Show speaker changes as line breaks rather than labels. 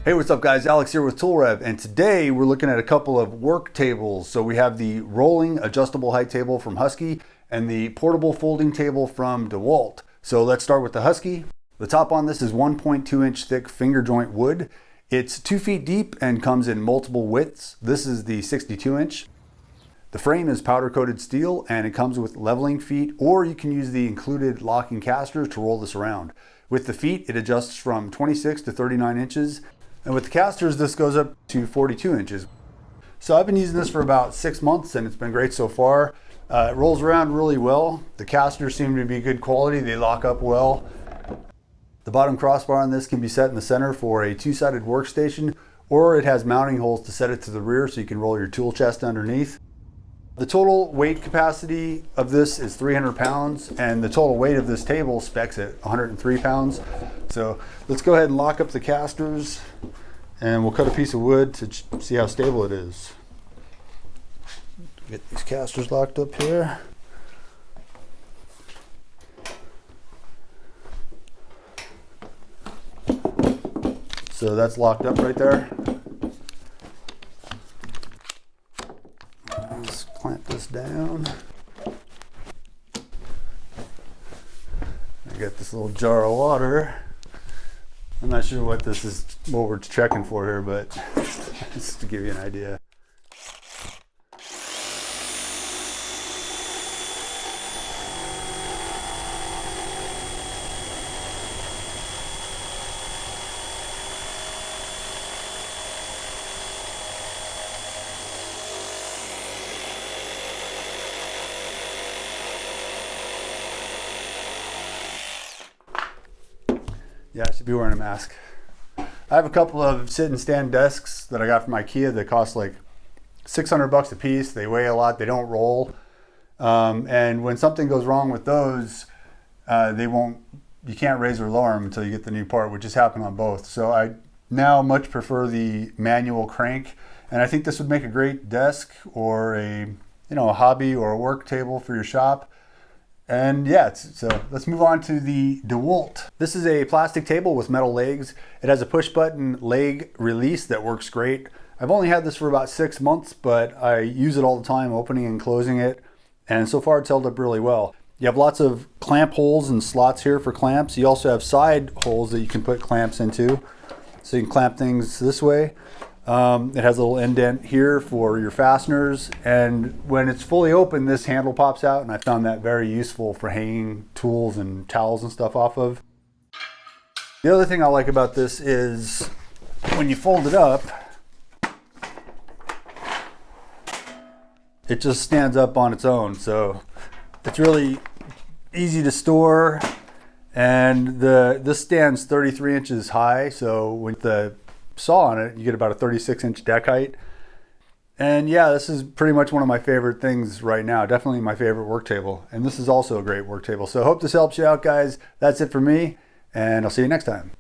Hey, what's up guys? Alex here with ToolRev, and today we're looking at a couple of work tables. So we have the rolling adjustable height table from Husky and the portable folding table from DeWalt. So let's start with the Husky. The top on this is 1.2 inch thick finger joint wood. It's 2 feet deep and comes in multiple widths. This is the 62 inch. The frame is powder coated steel and it comes with leveling feet, or you can use the included locking casters to roll this around. With the feet, it adjusts from 26 to 39 inches. And with the casters, this goes up to 42 inches. So I've been using this for about 6 months and it's been great so far. It rolls around really well. The casters seem to be good quality. They lock up well. The bottom crossbar on this can be set in the center for a two-sided workstation, or it has mounting holes to set it to the rear so you can roll your tool chest underneath. The total weight capacity of this is 300 pounds and the total weight of this table specs at 103 pounds. So let's go ahead and lock up the casters and we'll cut a piece of wood to see how stable it is. Get these casters locked up here. So that's locked up right there. Let's clamp this down. I got this little jar of water. I'm not sure what this is, what we're checking for here, but just to give you an idea. Yeah, I should be wearing a mask. I have a couple of sit and stand desks that I got from IKEA that cost like 600 bucks a piece. They weigh a lot, they don't roll. And when something goes wrong with those, you can't raise or lower them until you get the new part, which has happened on both. So I now much prefer the manual crank. And I think this would make a great desk or a hobby or a work table for your shop. And yeah, so let's move on to the DeWalt. This is a plastic table with metal legs. It has a push button leg release that works great. I've only had this for about 6 months, but I use it all the time, opening and closing it. And so far it's held up really well. You have lots of clamp holes and slots here for clamps. You also have side holes that you can put clamps into. So you can clamp things this way. It has a little indent here for your fasteners, and when it's fully open, this handle pops out, and I found that very useful for hanging tools and towels and stuff off of. The other thing I like about this is when you fold it up, it just stands up on its own, so it's really easy to store. And this stands 33 inches high, so with the saw on it, you get about a 36-inch deck height. And yeah, this is pretty much one of my favorite things right now. Definitely my favorite work table. And this is also a great work table. So I hope this helps you out, guys. That's it for me, and I'll see you next time.